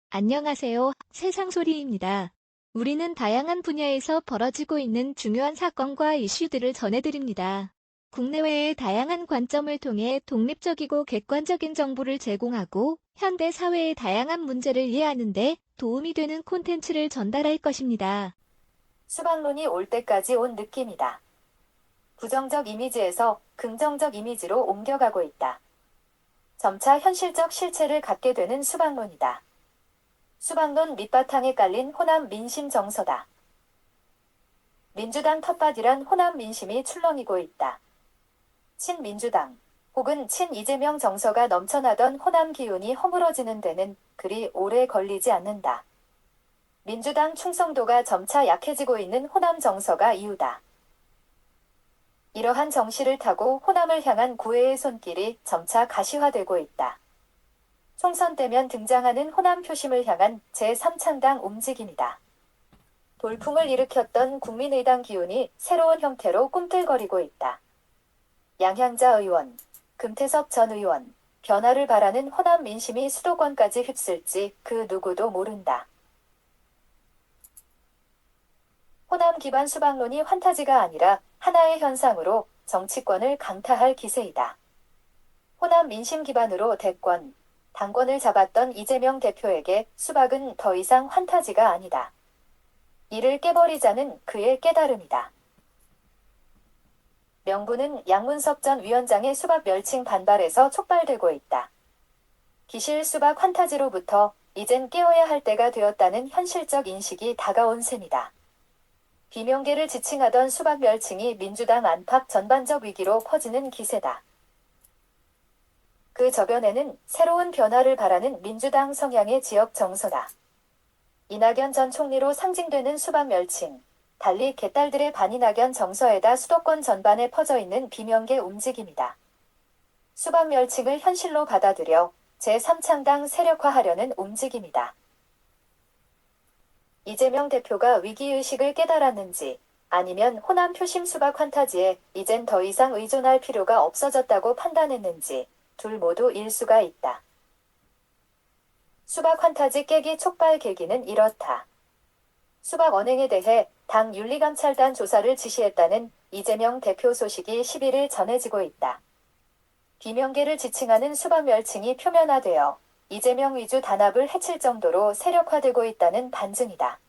안녕하세요. 세상소리입니다. 우리는 다양한 분야에서 벌어지고 있는 중요한 사건과 이슈들을 전해드립니다. 국내외의 다양한 관점을 통해 독립적이고 객관적인 정보를 제공하고 현대 사회의 다양한 문제를 이해하는 데 도움이 되는 콘텐츠를 전달할 것입니다. 수박론이 올 때까지 온 느낌이다. 부정적 이미지에서 긍정적 이미지로 옮겨가고 있다. 점차 현실적 실체를 갖게 되는 수박론이다. 수박론 밑바탕에 깔린 호남 민심 정서다. 민주당 텃밭이란 호남 민심이 출렁이고 있다. 친민주당 혹은 친이재명 정서가 넘쳐나던 호남 기운이 허물어지는 데는 그리 오래 걸리지 않는다. 민주당 충성도가 점차 약해지고 있는 호남 정서가 이유다. 이러한 정시를 타고 호남을 향한 구애의 손길이 점차 가시화되고 있다. 총선 때면 등장하는 호남 표심을 향한 제3창당 움직임이다. 돌풍을 일으켰던 국민의당 기운이 새로운 형태로 꿈틀거리고 있다. 양향자 의원, 금태섭 전 의원, 변화를 바라는 호남 민심이 수도권까지 휩쓸지 그 누구도 모른다. 호남 기반 수박론이 환타지가 아니라 하나의 현상으로 정치권을 강타할 기세이다. 호남 민심 기반으로 대권, 당권을 잡았던 이재명 대표에게 수박은 더 이상 환타지가 아니다. 이를 깨버리자는 그의 깨달음이다. 명분은 양문석 전 위원장의 수박 멸칭 반발에서 촉발되고 있다. 기실 수박 환타지로부터 이젠 깨어야 할 때가 되었다는 현실적 인식이 다가온 셈이다. 비명계를 지칭하던 수박 멸칭이 민주당 안팎 전반적 위기로 퍼지는 기세다. 그 저변에는 새로운 변화를 바라는 민주당 성향의 지역 정서다. 이낙연 전 총리로 상징되는 수박 멸칭, 달리 개딸들의 반이낙연 정서에다 수도권 전반에 퍼져 있는 비명계 움직임이다. 수박 멸칭을 현실로 받아들여 제3창당 세력화하려는 움직임이다. 이재명 대표가 위기의식을 깨달았는지 아니면 호남 표심 수박 환타지에 이젠 더 이상 의존할 필요가 없어졌다고 판단했는지 둘 모두 일 수가 있다. 수박 환타지 깨기 촉발 계기는 이렇다. 수박 언행에 대해 당 윤리감찰단 조사를 지시했다는 이재명 대표 소식이 11일 전해지고 있다. 비명계를 지칭하는 수박 멸칭이 표면화되어 이재명 위주 단합을 해칠 정도로 세력화되고 있다는 반증이다.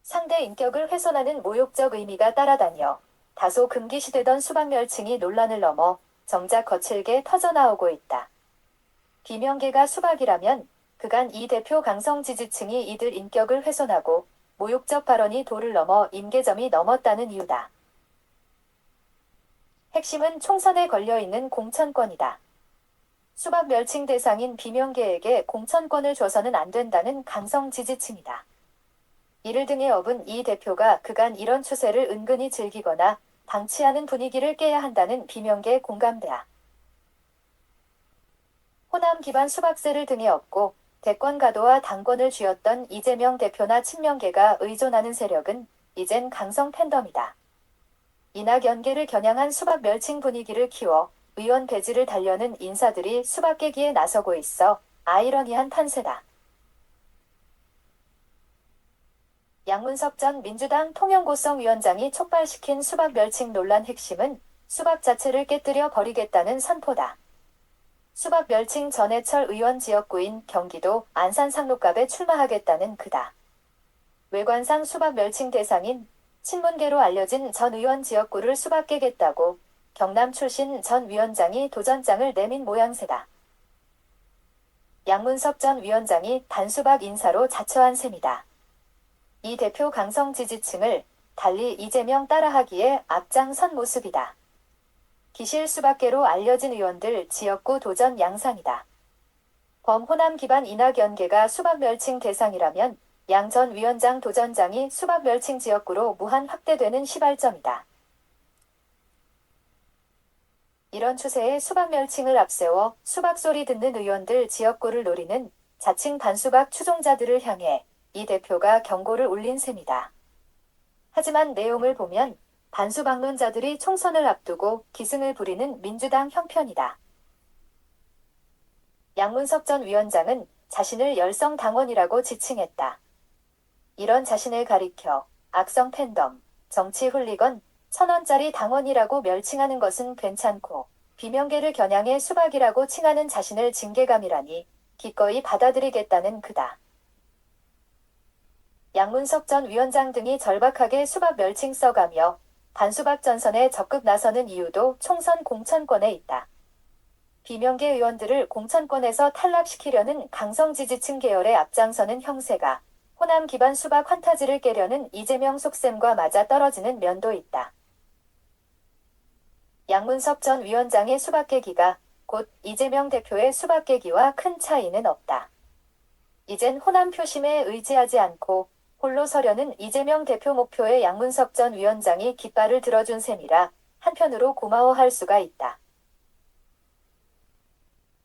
상대 인격을 훼손하는 모욕적 의미가 따라다녀 다소 금기시되던 수박 멸칭이 논란을 넘어 정작 거칠게 터져나오고 있다. 비명계가 수박이라면 그간 이 대표 강성 지지층이 이들 인격을 훼손하고 모욕적 발언이 도를 넘어 임계점이 넘었다는 이유다. 핵심은 총선에 걸려있는 공천권이다. 수박 멸칭 대상인 비명계에게 공천권을 줘서는 안 된다는 강성 지지층이다. 이를 등에 업은 이 대표가 그간 이런 추세를 은근히 즐기거나 방치하는 분위기를 깨야 한다는 비명계 공감대야. 호남 기반 수박세를 등에 업고 대권 가도와 당권을 쥐었던 이재명 대표나 친명계가 의존하는 세력은 이젠 강성 팬덤이다. 이낙연계를 겨냥한 수박 멸칭 분위기를 키워 의원 배지를 달려는 인사들이 수박 깨기에 나서고 있어 아이러니한 판세다. 양문석 전 민주당 통영고성위원장이 촉발시킨 수박 멸칭 논란 핵심은 수박 자체를 깨뜨려 버리겠다는 선포다. 수박 멸칭 전해철 의원 지역구인 경기도 안산 상록갑에 출마하겠다는 그다. 외관상 수박 멸칭 대상인 친문계로 알려진 전 의원 지역구를 수박 깨겠다고 경남 출신 전 위원장이 도전장을 내민 모양새다. 양문석 전 위원장이 단수박 인사로 자처한 셈이다. 이 대표 강성 지지층을 달리 이재명 따라하기에 앞장선 모습이다. 기실 수박계로 알려진 의원들 지역구 도전 양상이다. 범호남 기반 이낙연계가 수박 멸칭 대상이라면 양 전 위원장 도전장이 수박 멸칭 지역구로 무한 확대되는 시발점이다. 이런 추세에 수박 멸칭을 앞세워 수박 소리 듣는 의원들 지역구를 노리는 자칭 반수박 추종자들을 향해 이 대표가 경고를 울린 셈이다. 하지만 내용을 보면 반수박론자들이 총선을 앞두고 기승을 부리는 민주당 형편이다. 양문석 전 위원장은 자신을 열성당원이라고 지칭했다. 이런 자신을 가리켜 악성 팬덤, 정치 훌리건, 1,000원짜리 당원이라고 멸칭하는 것은 괜찮고 비명계를 겨냥해 수박이라고 칭하는 자신을 징계감이라니 기꺼이 받아들이겠다는 그다. 양문석 전 위원장 등이 절박하게 수박 멸칭 써가며 반수박 전선에 적극 나서는 이유도 총선 공천권에 있다. 비명계 의원들을 공천권에서 탈락시키려는 강성 지지층 계열의 앞장서는 형세가 호남 기반 수박 환타지를 깨려는 이재명 속셈과 맞아 떨어지는 면도 있다. 양문석 전 위원장의 수박 깨기가 곧 이재명 대표의 수박 깨기와 큰 차이는 없다. 이젠 호남 표심에 의지하지 않고 홀로 서려는 이재명 대표 목표에 양문석 전 위원장이 깃발을 들어준 셈이라 한편으로 고마워할 수가 있다.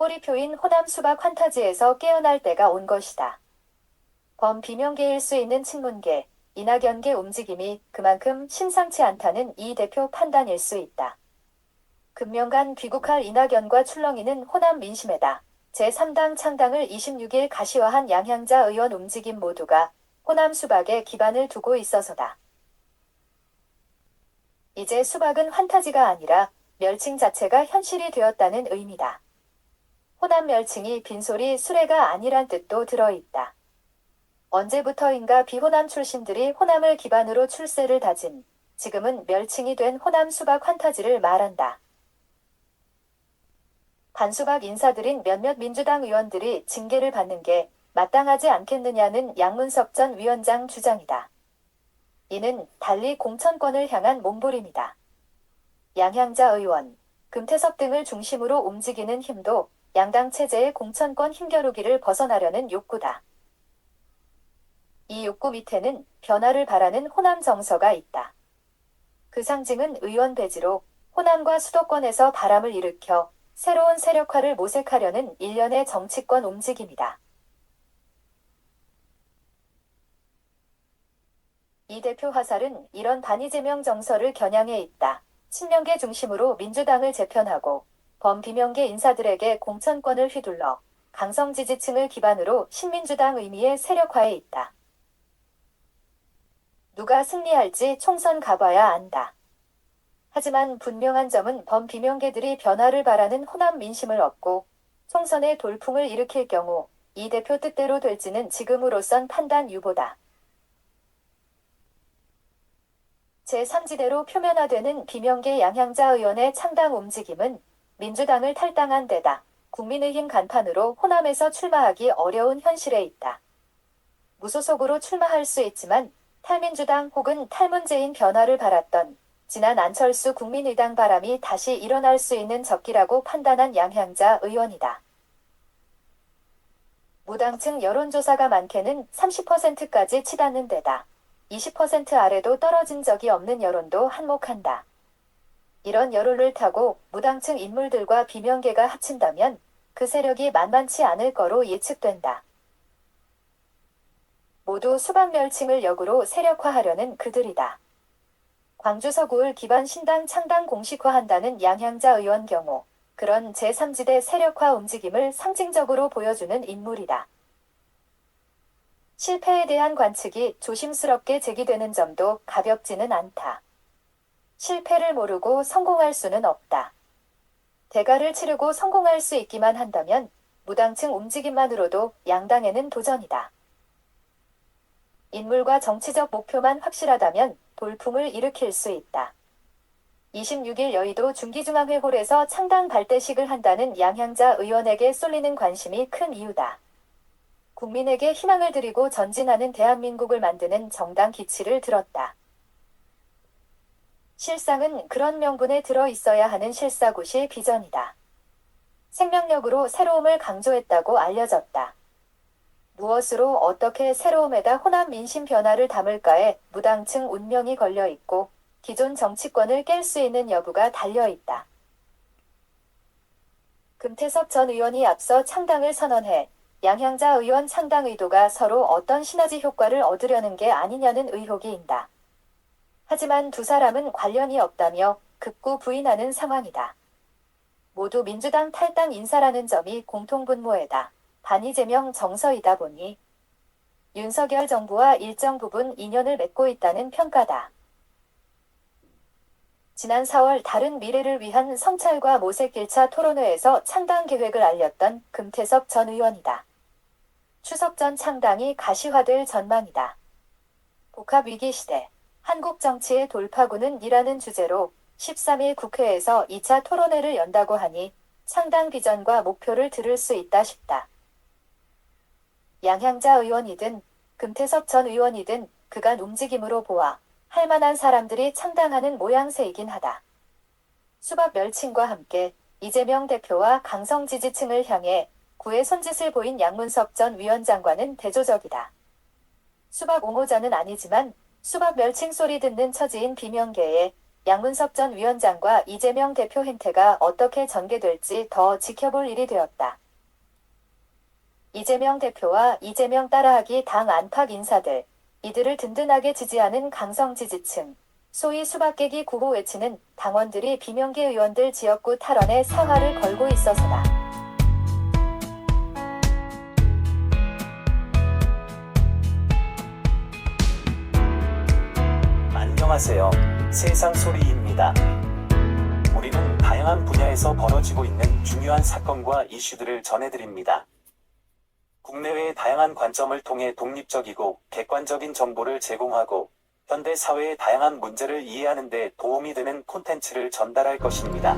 꼬리표인 호남 수박 환타지에서 깨어날 때가 온 것이다. 범비명계일 수 있는 친문계, 이낙연계 움직임이 그만큼 심상치 않다는 이 대표 판단일 수 있다. 금년간 귀국할 이낙연과 출렁이는 호남 민심에다 제3당 창당을 26일 가시화한 양향자 의원 움직임 모두가 호남 수박에 기반을 두고 있어서다. 이제 수박은 환타지가 아니라 멸칭 자체가 현실이 되었다는 의미다. 호남 멸칭이 빈소리 수레가 아니란 뜻도 들어있다. 언제부터인가 비호남 출신들이 호남을 기반으로 출세를 다짐, 지금은 멸칭이 된 호남 수박 환타지를 말한다. 반수박 인사들인 몇몇 민주당 의원들이 징계를 받는 게 마땅하지 않겠느냐는 양문석 전 위원장 주장이다. 이는 달리 공천권을 향한 몸부림이다. 양향자 의원, 금태섭 등을 중심으로 움직이는 힘도 양당 체제의 공천권 힘겨루기를 벗어나려는 욕구다. 이 욕구 밑에는 변화를 바라는 호남 정서가 있다. 그 상징은 의원 배지로 호남과 수도권에서 바람을 일으켜 새로운 세력화를 모색하려는 일련의 정치권 움직임이다. 이 대표 화살은 이런 반이재명 정서를 겨냥해 있다. 친명계 중심으로 민주당을 재편하고 범비명계 인사들에게 공천권을 휘둘러 강성 지지층을 기반으로 신민주당 의미의 세력화에 있다. 누가 승리할지 총선 가봐야 안다. 하지만 분명한 점은 범비명계들이 변화를 바라는 호남 민심을 얻고 총선에 돌풍을 일으킬 경우 이 대표 뜻대로 될지는 지금으로선 판단 유보다. 제3지대로 표면화되는 비명계 양향자 의원의 창당 움직임은 민주당을 탈당한 데다 국민의힘 간판으로 호남에서 출마하기 어려운 현실에 있다. 무소속으로 출마할 수 있지만 탈민주당 혹은 탈문재인 변화를 바랐던 지난 안철수 국민의당 바람이 다시 일어날 수 있는 적기라고 판단한 양향자 의원이다. 무당층 여론조사가 많게는 30%까지 치닫는 데다 20% 아래도 떨어진 적이 없는 여론도 한몫한다. 이런 여론을 타고 무당층 인물들과 비명계가 합친다면 그 세력이 만만치 않을 거로 예측된다. 모두 수박멸칭을 역으로 세력화하려는 그들이다. 광주 서구을 기반 신당 창당 공식화한다는 양향자 의원 경우 그런 제3지대 세력화 움직임을 상징적으로 보여주는 인물이다. 실패에 대한 관측이 조심스럽게 제기되는 점도 가볍지는 않다. 실패를 모르고 성공할 수는 없다. 대가를 치르고 성공할 수 있기만 한다면 무당층 움직임만으로도 양당에는 도전이다. 인물과 정치적 목표만 확실하다면 돌풍을 일으킬 수 있다. 26일 여의도 중기중앙회홀에서 창당 발대식을 한다는 양향자 의원에게 쏠리는 관심이 큰 이유다. 국민에게 희망을 드리고 전진하는 대한민국을 만드는 정당 기치를 들었다. 실상은 그런 명분에 들어 있어야 하는 실사굿이 비전이다. 생명력으로 새로움을 강조했다고 알려졌다. 무엇으로 어떻게 새로움에다 호남 민심 변화를 담을까에 무당층 운명이 걸려 있고 기존 정치권을 깰 수 있는 여부가 달려 있다. 금태섭 전 의원이 앞서 창당을 선언해 양향자 의원 창당 의도가 서로 어떤 시너지 효과를 얻으려는 게 아니냐는 의혹이 있다. 하지만 두 사람은 관련이 없다며 극구 부인하는 상황이다. 모두 민주당 탈당 인사라는 점이 공통분모에다 반이재명 정서이다 보니 윤석열 정부와 일정 부분 인연을 맺고 있다는 평가다. 지난 4월 다른 미래를 위한 성찰과 모색 1차 토론회에서 창당 계획을 알렸던 금태섭 전 의원이다. 추석 전 창당이 가시화될 전망이다. 복합위기 시대, 한국 정치의 돌파구는 이라는 주제로 13일 국회에서 2차 토론회를 연다고 하니 창당 비전과 목표를 들을 수 있다 싶다. 양향자 의원이든 금태섭 전 의원이든 그간 움직임으로 보아 할 만한 사람들이 창당하는 모양새이긴 하다. 수박 멸칭과 함께 이재명 대표와 강성 지지층을 향해 구애 손짓을 보인 양문석 전 위원장과는 대조적이다. 수박 옹호자는 아니지만 수박 멸칭 소리 듣는 처지인 비명계에 양문석 전 위원장과 이재명 대표 행태가 어떻게 전개될지 더 지켜볼 일이 되었다. 이재명 대표와 이재명 따라하기 당 안팎 인사들, 이들을 든든하게 지지하는 강성 지지층, 소위 수박깨기 구호 외치는 당원들이 비명계 의원들 지역구 탈원에 사활을 걸고 있어서다. 안녕하세요. 세상소리입니다. 우리는 다양한 분야에서 벌어지고 있는 중요한 사건과 이슈들을 전해드립니다. 국내외의 다양한 관점을 통해 독립적이고 객관적인 정보를 제공하고 현대 사회의 다양한 문제를 이해하는 데 도움이 되는 콘텐츠를 전달할 것입니다.